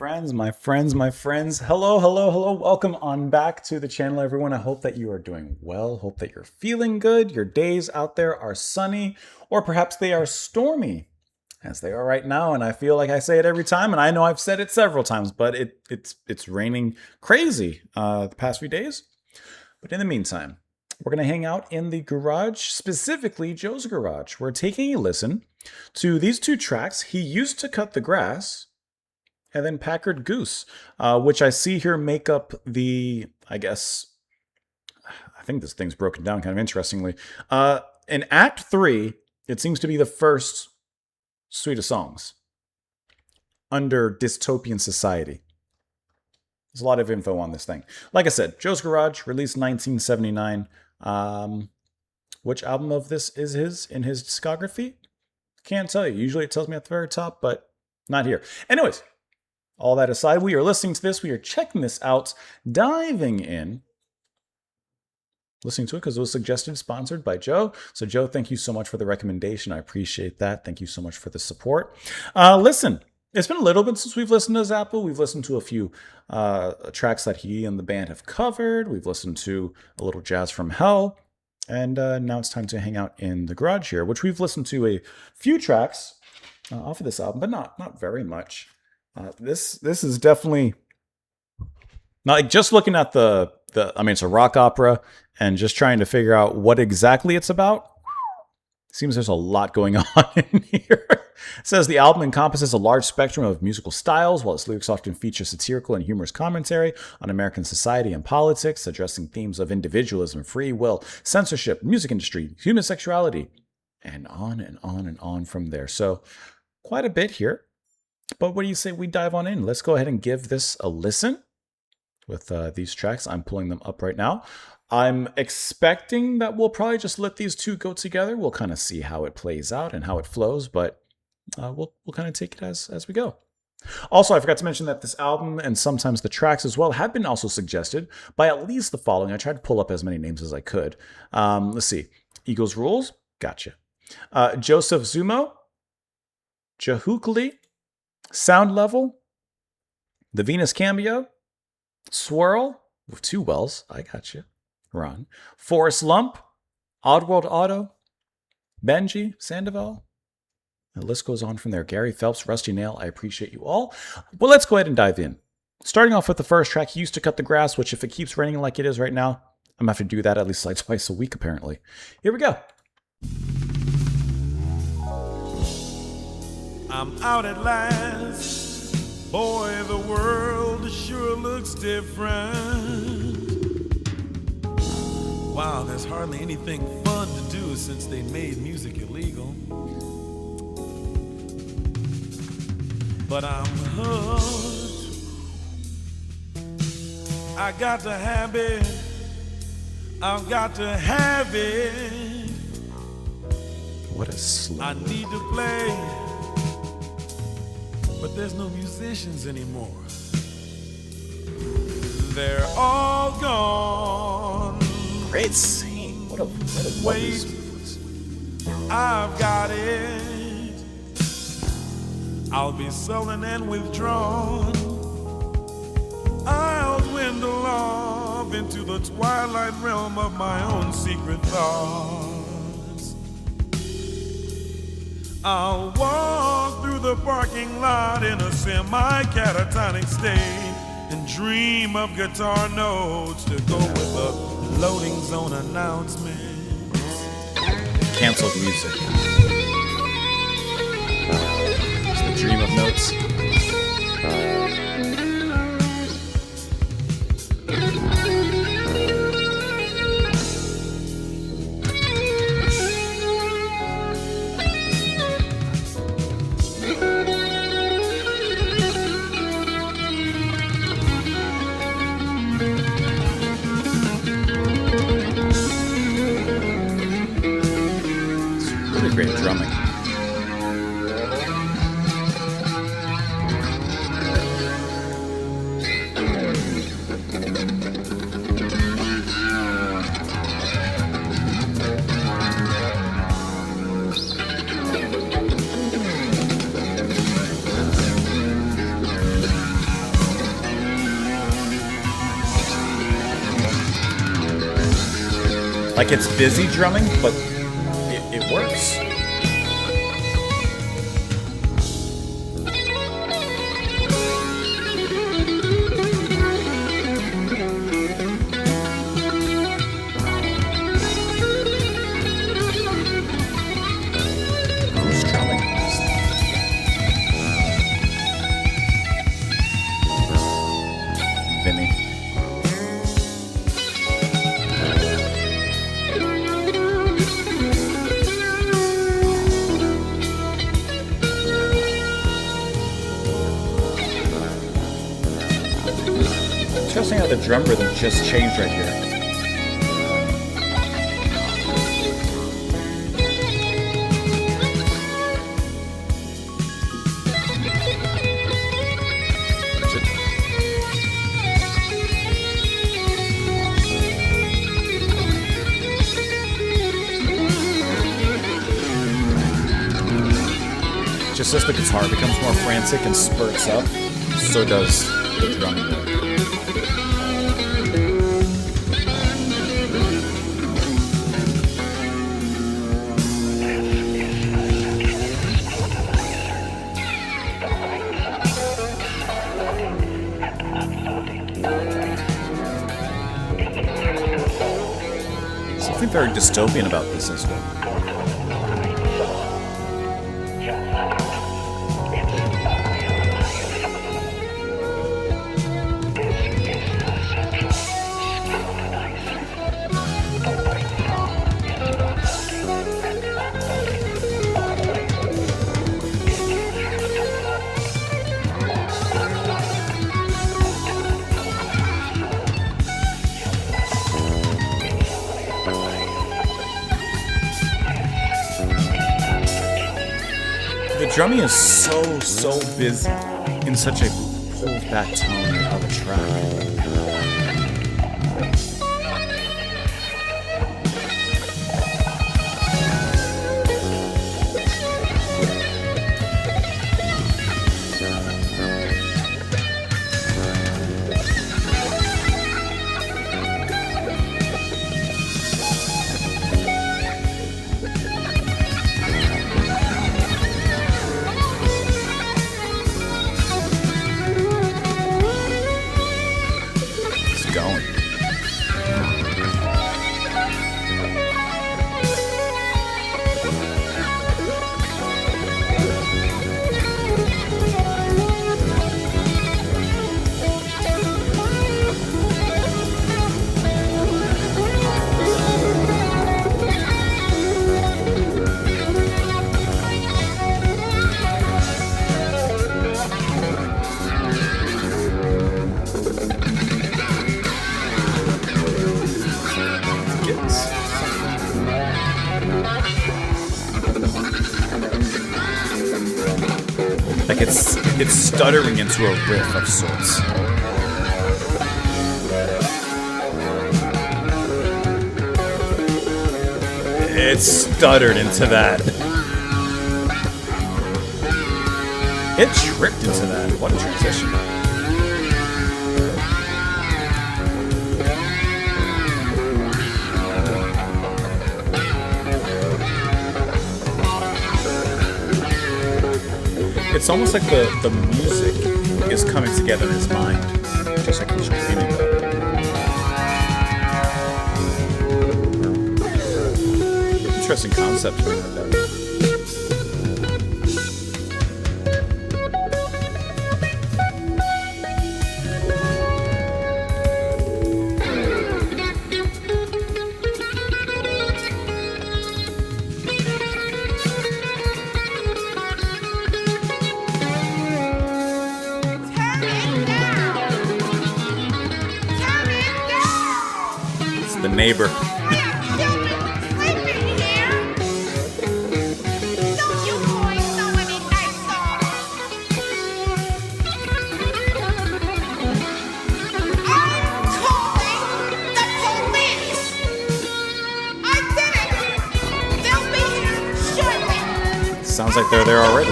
my friends. Hello, hello, hello. Welcome on back to the channel, everyone. I hope that you are doing well. Hope that you're feeling good. Your days out there are sunny, or perhaps they are stormy, as they are right now. And I feel like I say it every time, and I know I've said it several times, but it's raining crazy the past few days. But in the meantime, we're going to hang out in the garage, specifically Joe's garage. We're taking a listen to these two tracks. He Used to Cut the Grass, and then Packard Goose, which I see here make up the, I think this thing's broken down kind of interestingly. In Act 3, it seems to be the first suite of songs under Dystopian Society. There's a lot of info on this thing. Like I said, Joe's Garage, released 1979. Which album of this is his in his discography? Can't tell you. Usually it tells me at the very top, but not here. Anyways, all that aside, we are listening to this. We are checking this out, diving in, listening to it because it was suggested, sponsored by Joe. So Joe, thank you so much for the recommendation. I appreciate that. Thank you so much for the support. Listen, it's been a little bit since we've listened to Zappa. We've listened to a few tracks that he and the band have covered. We've listened to a little Jazz from Hell. And now it's time to hang out in the garage here, which we've listened to a few tracks off of this album, but not very much. This is definitely not like just looking at the I mean, it's a rock opera, and just trying to figure out what exactly it's about. Seems there's a lot going on in here. It says the album encompasses a large spectrum of musical styles, while its lyrics often feature satirical and humorous commentary on American society and politics, addressing themes of individualism, free will, censorship, music industry, human sexuality, and on and on and on from there. So quite a bit here. But what do you say we dive on in? Let's go ahead and give this a listen with these tracks. I'm pulling them up right now. I'm expecting that we'll probably just let these two go together. We'll kind of see how it plays out and how it flows, but we'll kind of take it as we go. Also, I forgot to mention that this album and sometimes the tracks as well have been also suggested by at least the following. I tried to pull up as many names as I could. Let's see. Eagles Rules. Gotcha. Joseph Zumo. Jahukli. Sound Level. The Venus Cambio. Swirl. With two wells. I gotcha. Ron. Forest Lump. Oddworld Auto. Benji. Sandoval. The list goes on from there. Gary Phelps, Rusty Nail, I appreciate you all. Well, let's go ahead and dive in. Starting off with the first track, He Used to Cut the Grass, which if it keeps raining like it is right now, I'm going to have to do that at least like twice a week, apparently. Here we go. I'm out at last. Boy, the world sure looks different. Wow, there's hardly anything fun to do since they made music illegal. But I'm hooked. I got to have it. I've got to have it. What a slow. I need to play, but there's no musicians anymore. They're all gone. Great scene. What a lovely sequence. I've got it. I'll be sullen and withdrawn. I'll dwindle off into the twilight realm of my own secret thoughts. I'll walk through the parking lot in a semi-catatonic state and dream of guitar notes to go with the loading zone announcements. Canceled music. It's the dream of notes. Great drumming. Like it's busy drumming, but it works. Who's drumming? Vinny. Interesting how the drum rhythm just changed right here. Just as the guitar becomes more frantic and spurts up, so does the drumming. Something very dystopian about this as well. The drumming is so busy in such a pulled back tone of a track. Going. Like it's stuttering into a riff of sorts. It stuttered into that. It tripped into that. What a transition. It's almost like the music is coming together in his mind, just like he's dreaming about it. Interesting concept here. The neighbor. Sounds like they're there already.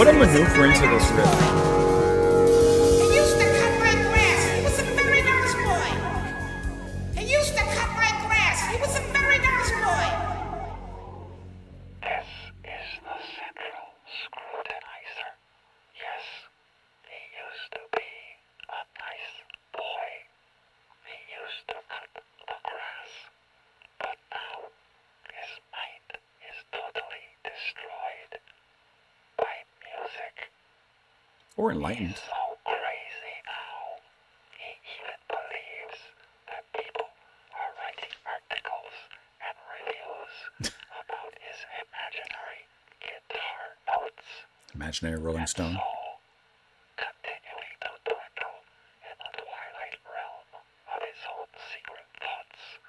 What a maneuver into this riff. He used to cut my grass. He was a very nice boy. He used to cut my grass. He was a very nice boy. This is the central scrutinizer. Yes, he used to be a nice boy. He used to cut the grass. But now his mind is totally destroyed by music. Or enlightened. He's so crazy now. He even believes that people are writing articles and reviews about his imaginary guitar notes. Imaginary Rolling Stone. So, continuing to dwindle in the twilight realm of his own secret thoughts,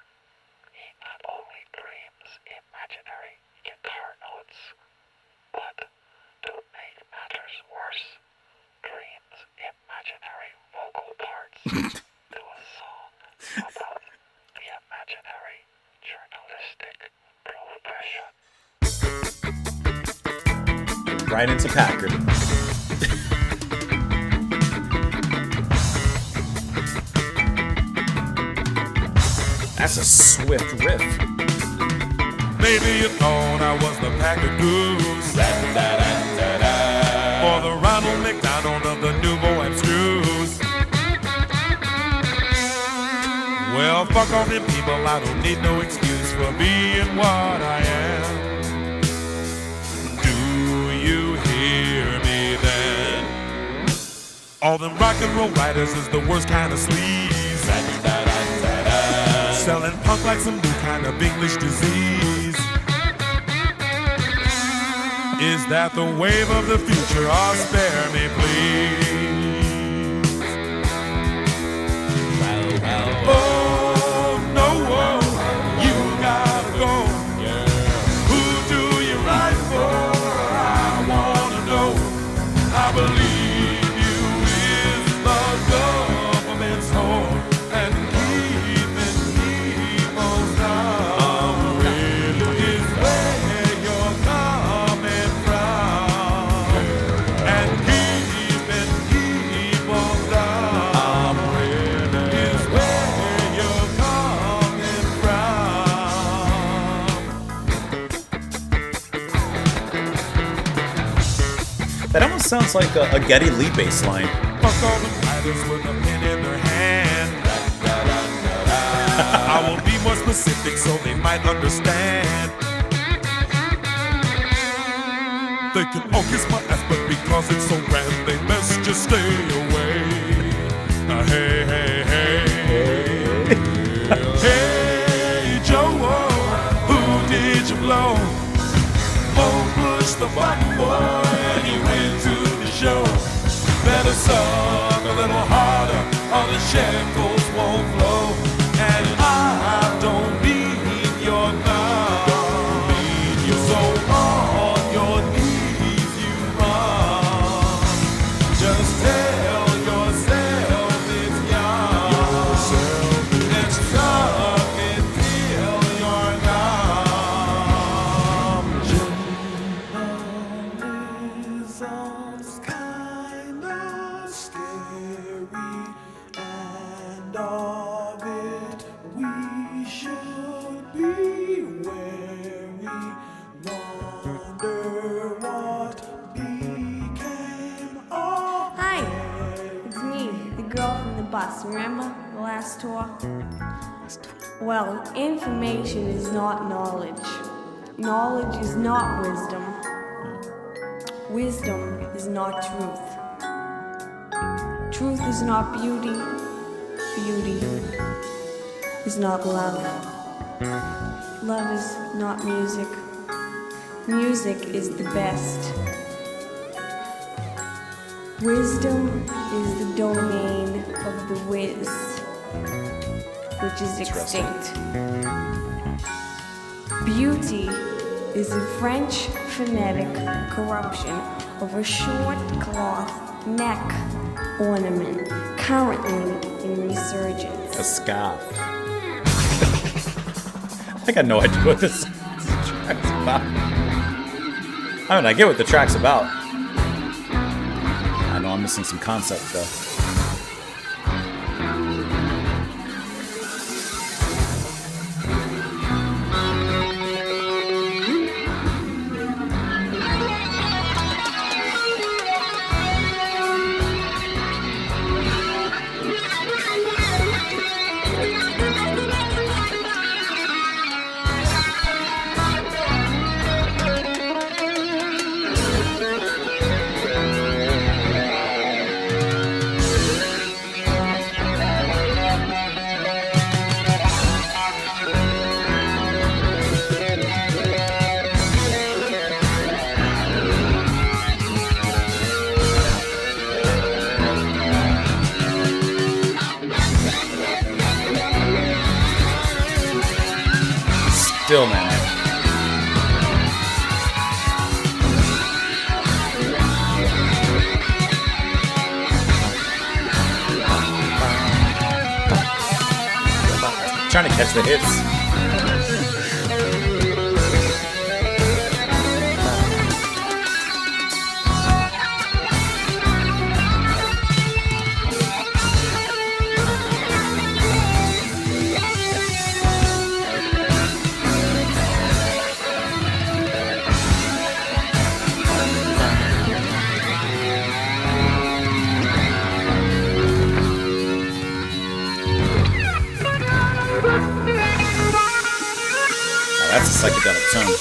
he not only dreams imaginary guitar notes, but to make matters worse, dreams imaginary vocal parts to a song about the imaginary journalistic profession. Right into Packard. That's a swift riff. Maybe you thought I was the Packard Goose, or the Ronald McDonald of the Nouveau Abstruse. Well, fuck all them people, I don't need no excuse for being what I am. Do you hear me then? All them rock and roll writers is the worst kind of sleaze. Selling punk like some new kind of English disease. Is that the wave of the future? Oh, spare me, please. Oh, no, you gotta go. Who do you write for? I wanna know. I believe you is the government's home and keeping people down. Is where you're coming from and keeping people down. Is where you're coming from. That almost sounds like a Geddy Lee bass line. Fuck all the writers with a pen in their hand. I will be more specific so they might understand. They can all kiss my ass, but because it's so grand, they best just stay away. Hey, hey, hey. Hey, Joe, who did you blow? Oh, push the button, boy, and he went to the show. Better suck a little harder, or the shackles won't flow. And I don't need your thumb. So on your knees you run. Just tell yourself it's young. And suck it till you're numb. Journalism's kinda scary, and of it we should be wary. Wonder what became of Hi, it's me, the girl from the bus. Remember the last tour? Well, information is not knowledge. Knowledge is not wisdom. Wisdom is not truth. Truth is not beauty. Beauty is not love. Love is not music. Music is the best. Wisdom is the domain of the whiz, which is extinct. Beauty is a French phonetic corruption of a short cloth neck ornament currently in resurgence. A scarf. I got no idea what this track's about. I mean, I get what the track's about. I'm missing some concept though. Still, man. Trying to catch the hits. That's a psychedelic tone.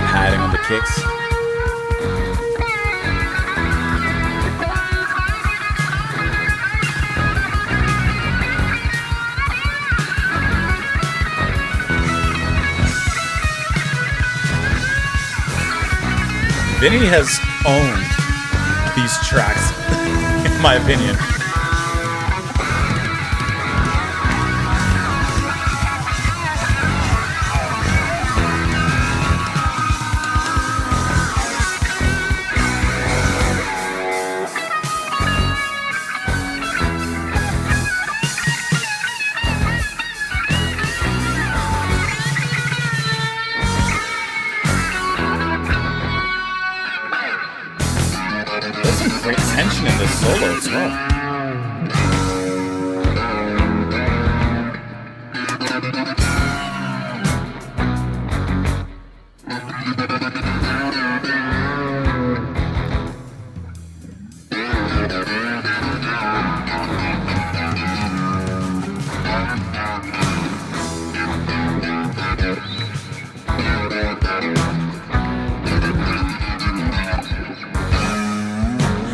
Padding on the kicks. Vinny has owned these tracks, in my opinion. Great tension in this solo as well.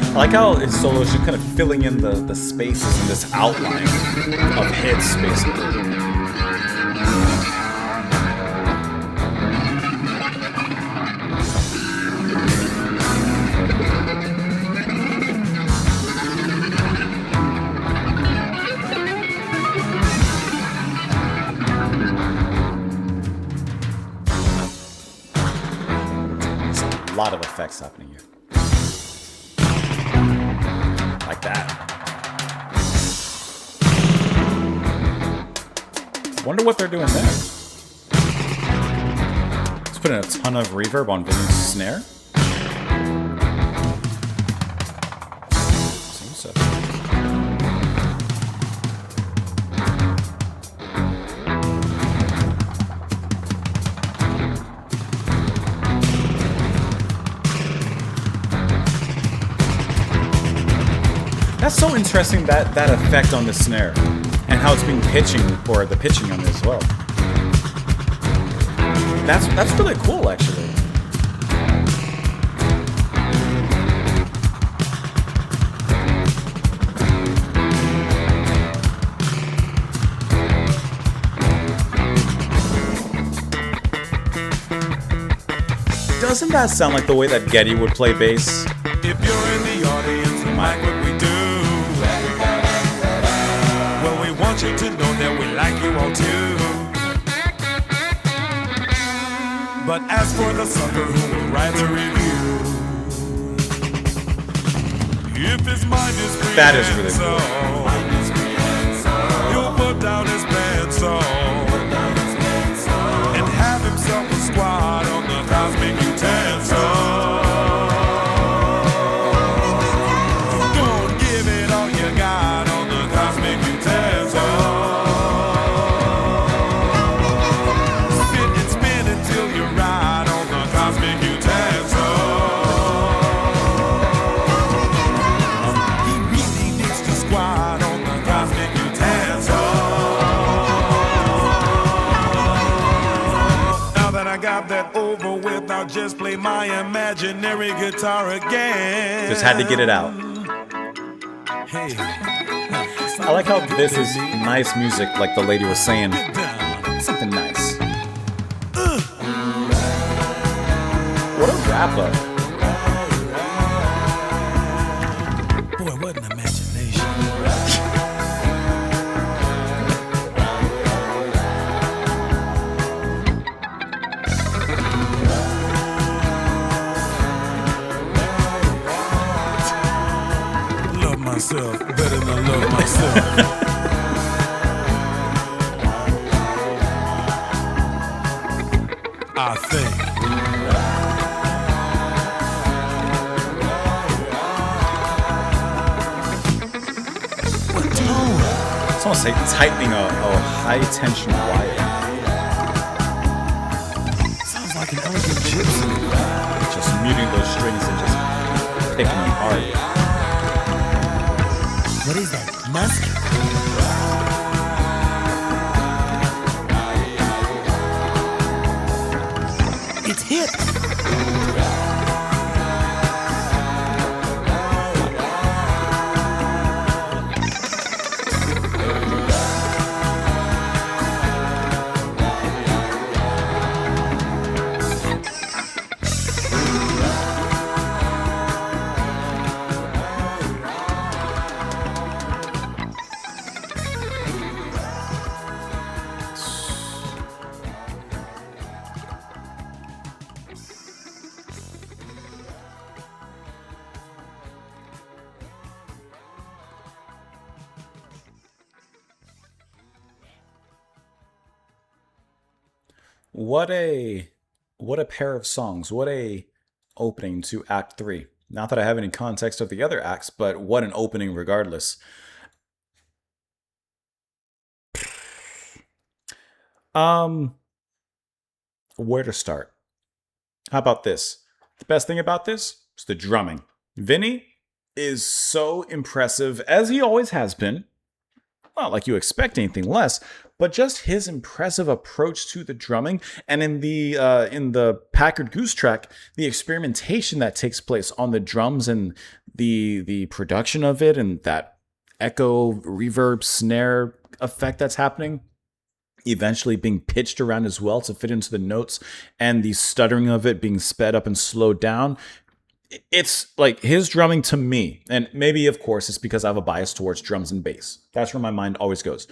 I like how his solo is just kind of filling in the spaces in this outline of hits, basically. There's a lot of effects happening here. Like that. Wonder what they're doing there. Let's put in a ton of reverb on Vinny's snare. Seems so. That's so interesting, that effect on the snare and how it's being pitching, or the pitching on it as well. That's really cool, actually. Doesn't that sound like the way that Geddy would play bass? If you're in the audience and like what we do, well, we want you to know that we like you all too. But as for the sucker who will write the review, If his mind is free That is and really so, he'll put down his pants and have himself a squad on the cosmic utensil. Don't give it all you got on the cosmic utensil. Sit and spin until you ride on the cosmic utensil. He really needs to squat on the cosmic utensil. Now that I got that over with, I'll just play my imaginary guitar again. Just had to get it out. Hey, I like how this is nice music, like the lady was saying. get down. Something nice. What a wrap up. Boy, what an imagination. Love myself better than I love myself. I think. It's almost like tightening a high tension wire. Sounds like an elegant gypsy. Just muting those strings and just picking them hard. What is that? Musk? It's hip. What a pair of songs. What a opening to Act 3. Not that I have any context of the other acts, but what an opening regardless. Where to start? How about this? The best thing about this is the drumming. Vinny is so impressive, as he always has been. Not like you expect anything less, but just his impressive approach to the drumming, and in the Packard Goose track, the experimentation that takes place on the drums and the production of it, and that echo, reverb, snare effect that's happening, eventually being pitched around as well to fit into the notes, and the stuttering of it being sped up and slowed down. It's like his drumming to me, and maybe of course it's because I have a bias towards drums and bass. That's where my mind always goes.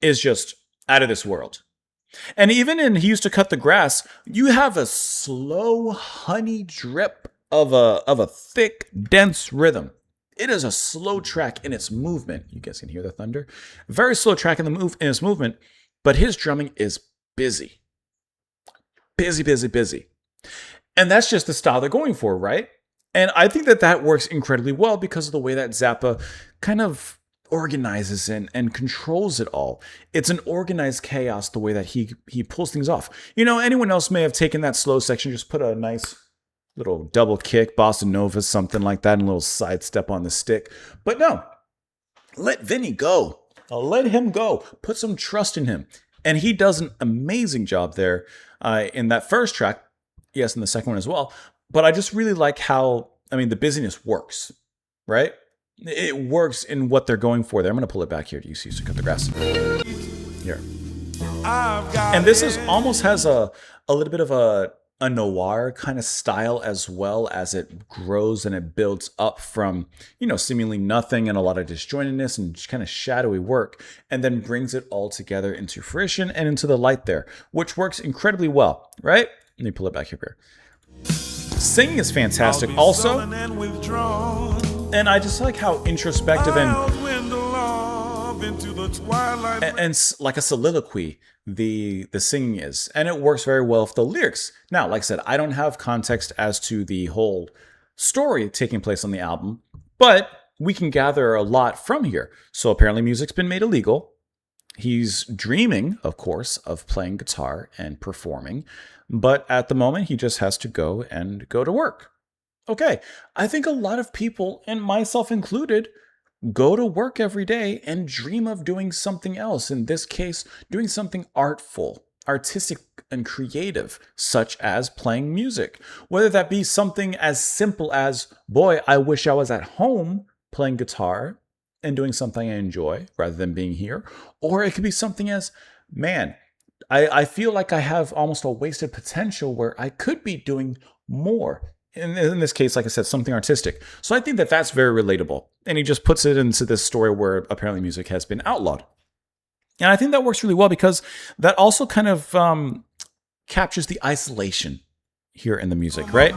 Is just out of this world. And even in He Used to Cut the Grass, you have a slow honey drip of a thick, dense rhythm. It is a slow track in its movement. You guys can hear the thunder. Very slow track in its movement, but his drumming is busy. Busy, busy, busy. And that's just the style they're going for, right? And I think that works incredibly well because of the way that Zappa kind of organizes and controls it all. It's an organized chaos the way that he pulls things off. You know, anyone else may have taken that slow section, just put a nice little double kick, bossa nova, something like that, and a little sidestep on the stick. But no, let Vinny go. Let him go. Put some trust in him. And he does an amazing job there in that first track. Yes, in the second one as well. But I just really like how, the busyness works, right? It works in what they're going for there. I'm going to pull it back here. You used to cut the grass. Here. And this is almost has a little bit of a noir kind of style as well, as it grows and it builds up from, seemingly nothing and a lot of disjointedness and kind of shadowy work, and then brings it all together into fruition and into the light there, which works incredibly well, right? Let me pull it back here. Singing is fantastic. Also, And I just like how introspective and I'll dwindle off into the twilight. like a soliloquy the singing is, and it works very well with the lyrics. Now, like I said, I don't have context as to the whole story taking place on the album, but we can gather a lot from here. So apparently music's been made illegal. He's dreaming, of course, of playing guitar and performing, but at the moment he just has to go to work. Okay, I think a lot of people, and myself included, go to work every day and dream of doing something else. In this case, doing something artful, artistic, and creative, such as playing music. Whether that be something as simple as, boy, I wish I was at home playing guitar and doing something I enjoy rather than being here. Or it could be something as, man, I feel like I have almost a wasted potential where I could be doing more. In this case, like I said, something artistic. So I think that that's very relatable. And he just puts it into this story where apparently music has been outlawed. And I think that works really well because that also kind of captures the isolation here in the music, right?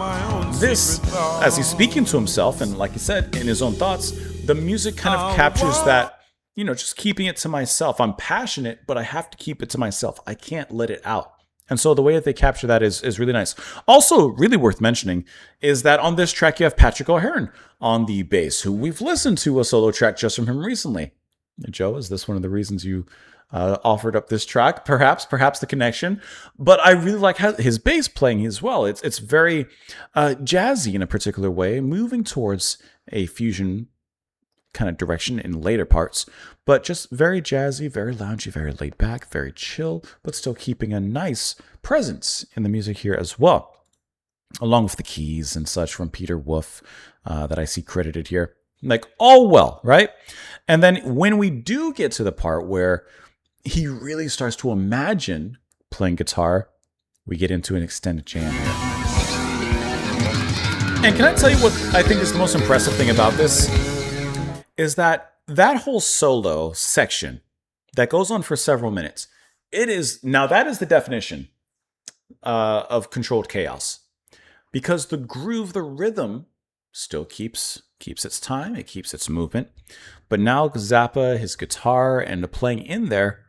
This, as he's speaking to himself, and like he said, in his own thoughts, the music kind of captures that, just keeping it to myself. I'm passionate, but I have to keep it to myself. I can't let it out. And so the way that they capture that is really nice. Also, really worth mentioning is that on this track, you have Patrick O'Hearn on the bass, who we've listened to a solo track just from him recently. Joe, is this one of the reasons you offered up this track? Perhaps the connection. But I really like his bass playing as well. It's very jazzy in a particular way, moving towards a fusion kind of direction in later parts, but just very jazzy, very loungy, very laid back, very chill, but still keeping a nice presence in the music here as well, along with the keys and such from Peter Wolf that I see credited here. Like, all well, right? And then when we do get to the part where he really starts to imagine playing guitar, we get into an extended jam here. And can I tell you what I think is the most impressive thing about this? Is that whole solo section that goes on for several minutes. That is the definition of controlled chaos, because the groove, the rhythm, still keeps its time, it keeps its movement. But now Zappa, his guitar, and the playing in there,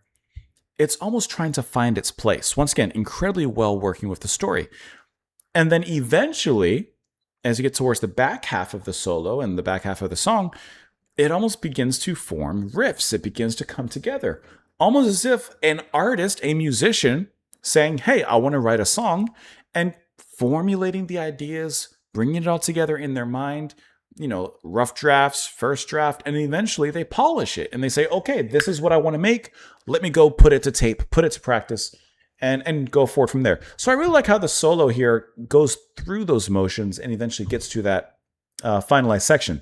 it's almost trying to find its place. Once again, incredibly well working with the story. And then eventually, as you get towards the back half of the solo and the back half of the song, it almost begins to form riffs. It begins to come together. Almost as if an artist, a musician, saying, hey, I want to write a song, and formulating the ideas, bringing it all together in their mind, rough drafts, first draft, and eventually they polish it and they say, okay, this is what I want to make. Let me go put it to tape, put it to practice, and go forward from there. So I really like how the solo here goes through those motions and eventually gets to that finalized section.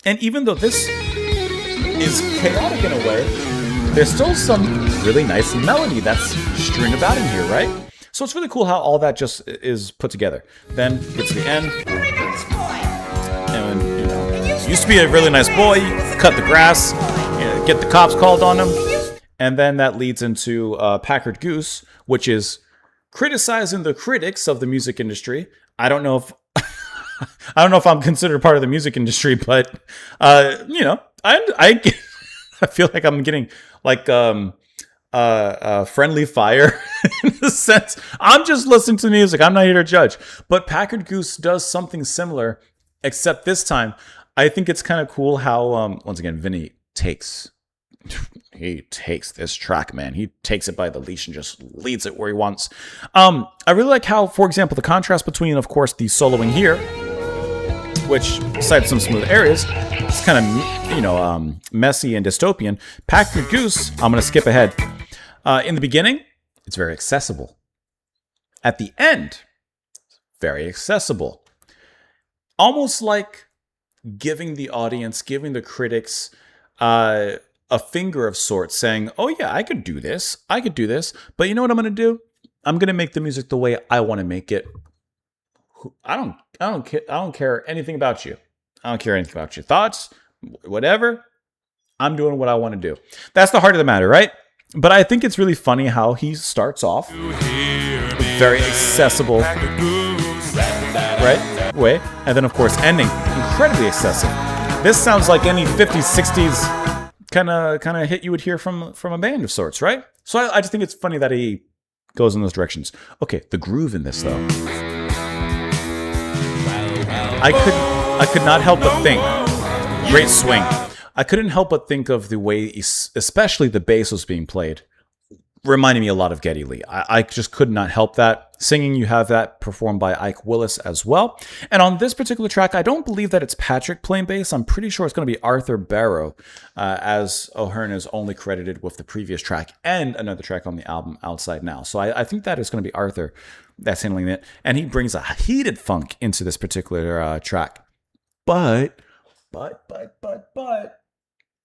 And even though this is chaotic in a way, there's still some really nice melody that's strewn about in here, right? So it's really cool how all that just is put together. Then get to the end. And, used to be a really nice boy, cut the grass, get the cops called on him. And then that leads into Packard Goose, which is criticizing the critics of the music industry. I don't know if I'm considered part of the music industry, but I feel like I'm getting like friendly fire in a sense. I'm just listening to music. I'm not here to judge. But Packard Goose does something similar, except this time I think it's kind of cool how once again Vinny takes this track, man. He takes it by the leash and just leads it where he wants. I really like how, for example, the contrast between, of course, the soloing here, which, besides some smooth areas, it's kind of, messy and dystopian. Packard Goose, I'm going to skip ahead. In the beginning, it's very accessible. At the end, very accessible. Almost like giving the audience, giving the critics a finger of sorts, saying, oh yeah, I could do this, but you know what I'm going to do? I'm going to make the music the way I want to make it. I don't care anything about you. I don't care anything about your thoughts, whatever. I'm doing what I want to do. That's the heart of the matter, right? But I think it's really funny how he starts off very accessible, right? way, and then of course ending incredibly excessive. This sounds like any 50s, 60s kind of hit you would hear from a band of sorts, right? So I just think it's funny that he goes in those directions. Okay, the groove in this though, I could not help but think, great swing. I couldn't help but think of the way, especially the bass was being played, reminding me a lot of Geddy Lee. I just could not help that. Singing, you have that performed by Ike Willis as well. And on this particular track, I don't believe that it's Patrick playing bass. I'm pretty sure it's going to be Arthur Barrow, as O'Hearn is only credited with the previous track and another track on the album, Outside Now. So I think that is going to be Arthur that's handling it. And he brings a heated funk into this particular track. But,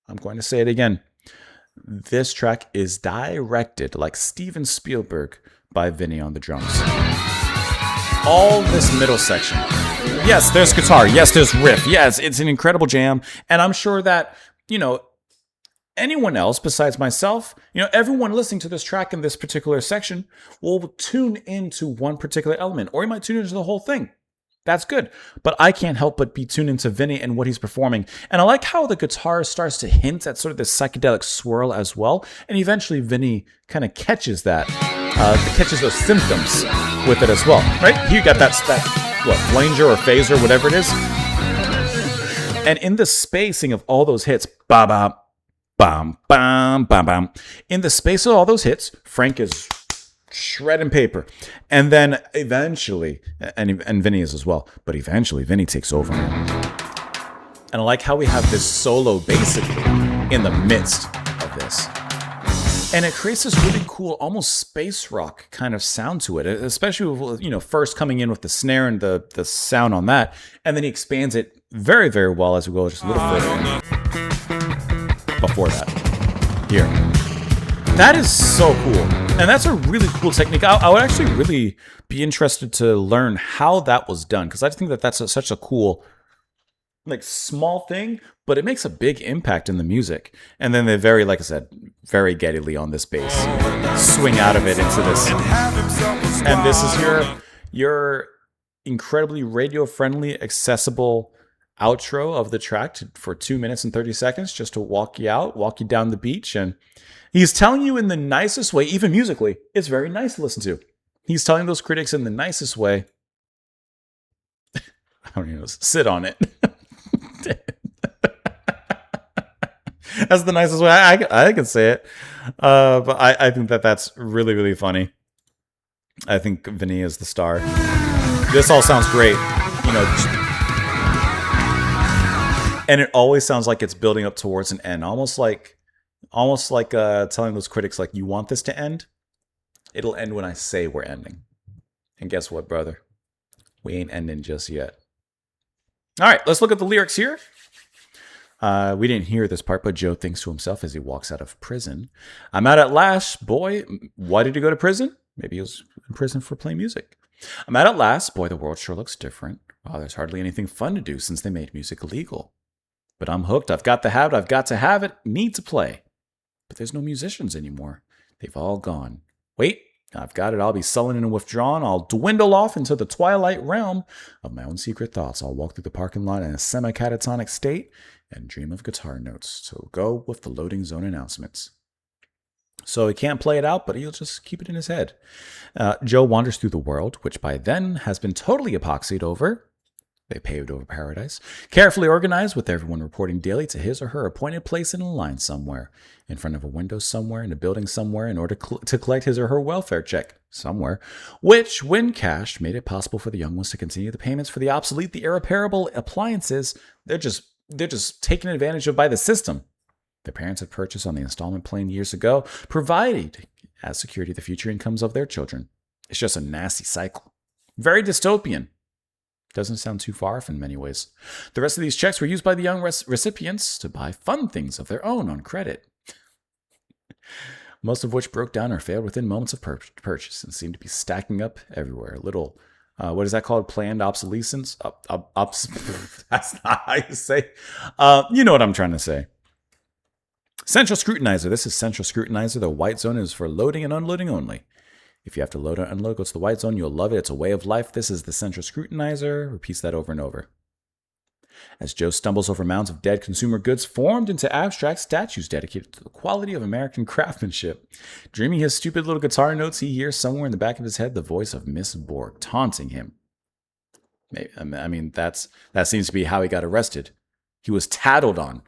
I'm going to say it again. This track is directed like Steven Spielberg by Vinny on the drums. All this middle section. Yes, there's guitar. Yes, there's riff. Yes, it's an incredible jam. And I'm sure that, anyone else besides myself, everyone listening to this track in this particular section will tune into one particular element, or you might tune into the whole thing. That's good. But I can't help but be tuned into Vinny and what he's performing. And I like how the guitar starts to hint at sort of this psychedelic swirl as well. And eventually Vinny kind of catches that, catches those symptoms with it as well, right? Here you got that flanger or phaser, whatever it is. And in the spacing of all those hits, ba-bam, bam, bam, bam, bam. In the space of all those hits, Frank is shredding paper. And then eventually, and Vinny is as well, but eventually Vinny takes over. And I like how we have this solo basically in the midst of this. And it creates this really cool, almost space rock kind of sound to it, especially with, first coming in with the snare and the sound on that. And then he expands it very, very well as we go just a little further before that. Here. That is so cool. And that's a really cool technique. I would actually really be interested to learn how that was done, because I think that that's such a cool, small thing, but it makes a big impact in the music. And then they like I said, very Geddy Lee on this bass. Swing out of it into this. And this is your incredibly radio-friendly, accessible outro of the track for 2 minutes and 30 seconds, just to walk you down the beach. And he's telling you in the nicest way, even musically, it's very nice to listen to. He's telling those critics in the nicest way, I don't even know, sit on it. That's the nicest way I can say it. But I think that's really, really funny. I think Vinny is the star. This all sounds great. And it always sounds like it's building up towards an end. Almost like telling those critics, you want this to end? It'll end when I say we're ending. And guess what, brother? We ain't ending just yet. All right, let's look at the lyrics here. We didn't hear this part, but Joe thinks to himself as he walks out of prison, I'm out at last, boy. Why did he go to prison? Maybe he was in prison for playing music. I'm out at last, boy, the world sure looks different. Wow, there's hardly anything fun to do since they made music illegal. But I'm hooked. I've got the habit. I've got to have it. Need to play. But there's no musicians anymore. They've all gone. Wait, I've got it. I'll be sullen and withdrawn. I'll dwindle off into the twilight realm of my own secret thoughts. I'll walk through the parking lot in a semi-catatonic state and dream of guitar notes. So go with the loading zone announcements. So he can't play it out, but he'll just keep it in his head. Joe wanders through the world, which by then has been totally epoxied over. They paved over paradise, carefully organized with everyone reporting daily to his or her appointed place in a line somewhere, in front of a window somewhere, in a building somewhere, in order to collect his or her welfare check somewhere, which, when cashed, made it possible for the young ones to continue the payments for the obsolete, the irreparable appliances they're just taken advantage of by the system their parents had purchased on the installment plan years ago, providing as security the future incomes of their children. It's just a nasty cycle. Very dystopian. Doesn't sound too far off in many ways. The rest of these checks were used by the young recipients to buy fun things of their own on credit, most of which broke down or failed within moments of purchase and seemed to be stacking up everywhere. Little, what is that called? Planned obsolescence? That's not how you say. You know what I'm trying to say. Central Scrutinizer. This is Central Scrutinizer. The white zone is for loading and unloading only. If you have to load or unload, go to the white zone. You'll love it. It's a way of life. This is the central scrutinizer. Repeats that over and over. As Joe stumbles over mounds of dead consumer goods formed into abstract statues dedicated to the quality of American craftsmanship, dreaming his stupid little guitar notes, he hears somewhere in the back of his head the voice of Miss Borg taunting him. I mean, that seems to be how he got arrested. He was tattled on.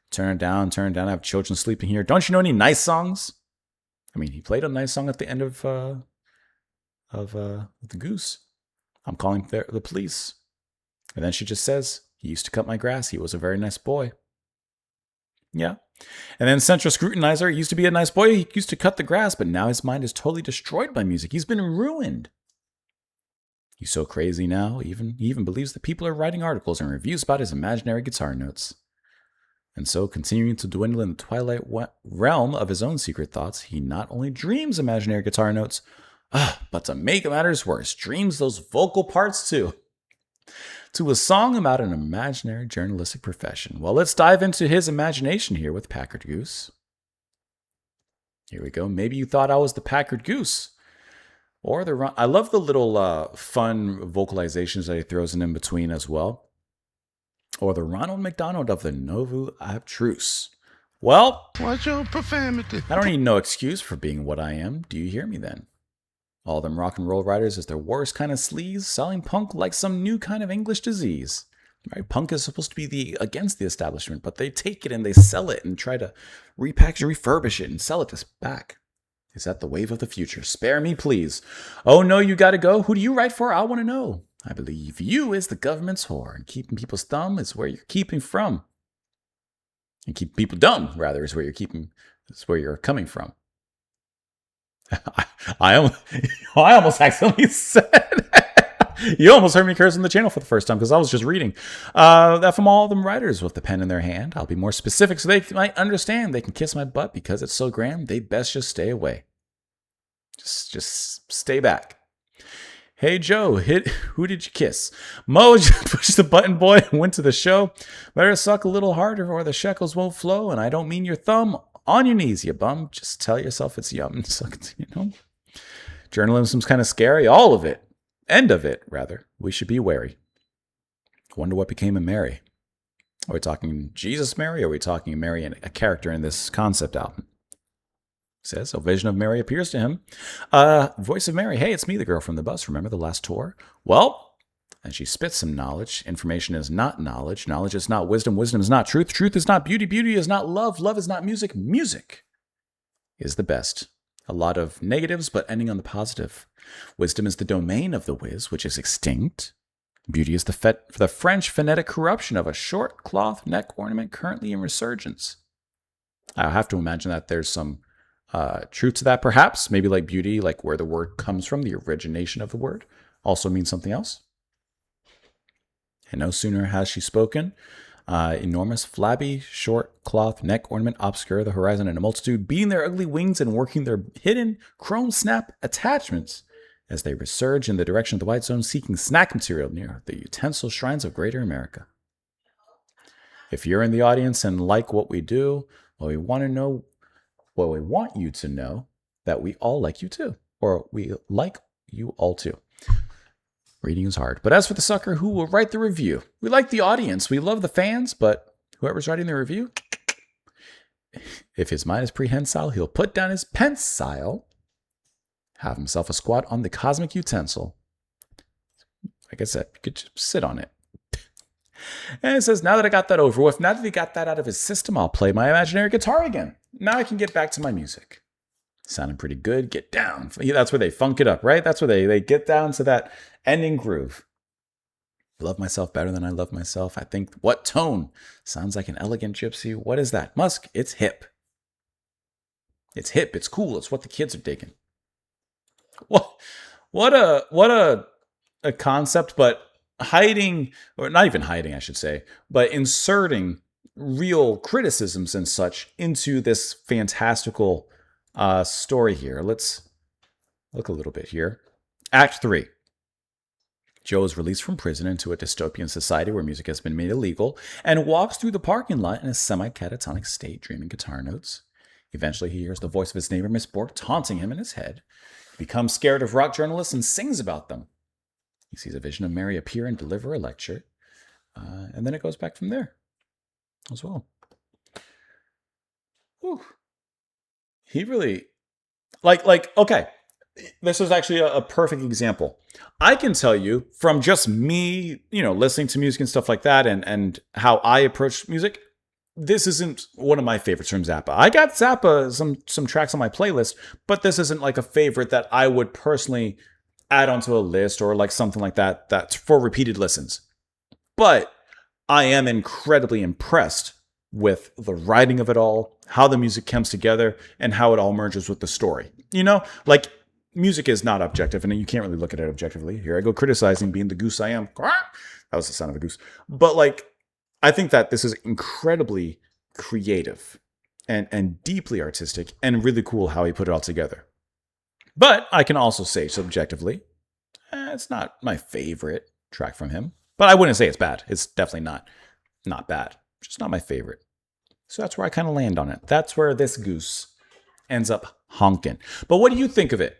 Turn it down, I have children sleeping here. Don't you know any nice songs? I mean, he played a nice song at the end of the Goose. I'm calling the police. And then she just says, he used to cut my grass. He was a very nice boy. Yeah. And then Central Scrutinizer, he used to be a nice boy. He used to cut the grass, but now his mind is totally destroyed by music. He's been ruined. He's so crazy now, he even believes that people are writing articles and reviews about his imaginary guitar notes. And so, continuing to dwindle in the twilight realm of his own secret thoughts, he not only dreams imaginary guitar notes, but to make matters worse, dreams those vocal parts too. To a song about an imaginary journalistic profession. Well, let's dive into his imagination here with Packard Goose. Here we go. Maybe you thought I was the Packard Goose. Or I love the little fun vocalizations that he throws in between as well. Or the Ronald McDonald of the Nouveau Abstruse. Well, What's your profanity? I don't need no excuse for being what I am. Do you hear me then? All them rock and roll writers is their worst kind of sleaze, selling punk like some new kind of English disease. Right? Punk is supposed to be against the establishment, but they take it and they sell it and try to repackage and refurbish it and sell it back. Is that the wave of the future? Spare me, please. Oh no, you gotta go. Who do you write for? I want to know. I believe you is the government's whore, and keeping people's thumb is where you're keeping from. And keep people dumb, rather, is where you're coming from. I almost accidentally said. You almost heard me curse on the channel for the first time because I was just reading that from all them writers with the pen in their hand. I'll be more specific so they might understand. They can kiss my butt because it's so grand. They best just stay away. Just stay back. Hey Joe, who did you kiss? Mo just pushed the button, boy, and went to the show. Better suck a little harder or the shekels won't flow. And I don't mean your thumb on your knees, you bum. Just tell yourself it's yum. Suck it, you know. Journalism's kind of scary. All of it. End of it, rather. We should be wary. Wonder what became of Mary. Are we talking Jesus Mary? Or are we talking Mary and a character in this concept album? Says, a vision of Mary appears to him. Voice of Mary, hey, it's me, the girl from the bus. Remember the last tour? Well, and she spits some knowledge. Information is not knowledge. Knowledge is not wisdom. Wisdom is not truth. Truth is not beauty. Beauty is not love. Love is not music. Music is the best. A lot of negatives, but ending on the positive. Wisdom is the domain of the whiz, which is extinct. Beauty is the French phonetic corruption of a short cloth neck ornament currently in resurgence. I have to imagine that there's some truth to that, perhaps. Maybe like beauty, like where the word comes from, the origination of the word, also means something else. And no sooner has she spoken, enormous, flabby, short cloth neck ornament obscure the horizon, and a multitude beating their ugly wings and working their hidden chrome snap attachments as they resurge in the direction of the white zone, seeking snack material near the utensil shrines of Greater America. If you're in the audience and like what we do, we want you to know that we all like you too, or we like you all too. Reading is hard. But as for the sucker who will write the review, we like the audience, we love the fans, but whoever's writing the review, if his mind is prehensile, he'll put down his pencil, have himself a squat on the cosmic utensil. Like I said, you could just sit on it. And it says, now that I got that over with, now that he got that out of his system, I'll play my imaginary guitar again. Now I can get back to my music. Sounding pretty good. Get down. That's where they funk it up, right? That's where they get down to that ending groove. Love myself better than I love myself. I think, what tone? Sounds like an elegant gypsy. What is that? Musk, it's hip. It's hip. It's cool. It's what the kids are digging. What a concept, but hiding, or not even hiding, I should say, but inserting real criticisms and such into this fantastical story here. Let's look a little bit here. Act 3. Joe is released from prison into a dystopian society where music has been made illegal and walks through the parking lot in a semi-catatonic state, dreaming guitar notes. Eventually, he hears the voice of his neighbor, Miss Bork, taunting him in his head. becomes scared of rock journalists and sings about them. He sees a vision of Mary appear and deliver a lecture. And then it goes back from there as well. Whew. He really, okay, this is actually a perfect example. I can tell you from just me, listening to music and stuff like that and how I approach music, this isn't one of my favorites from Zappa. I got Zappa, some tracks on my playlist, but this isn't like a favorite that I would personally add onto a list or like something like that that's for repeated listens. But I am incredibly impressed with the writing of it all, how the music comes together, and how it all merges with the story. Like music is not objective, and you can't really look at it objectively. Here I go criticizing being the goose I am. That was the sound of a goose. But like, I think that this is incredibly creative and deeply artistic and really cool how he put it all together. But I can also say subjectively, it's not my favorite track from him. But I wouldn't say it's bad. It's definitely not bad. Just not my favorite. So that's where I kind of land on it. That's where this goose ends up honking. But what do you think of it?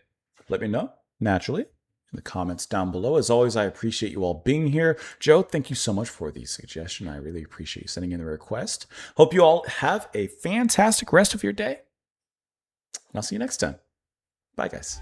Let me know, naturally, in the comments down below. As always, I appreciate you all being here. Joe, thank you so much for the suggestion. I really appreciate you sending in the request. Hope you all have a fantastic rest of your day. And I'll see you next time. Bye, guys.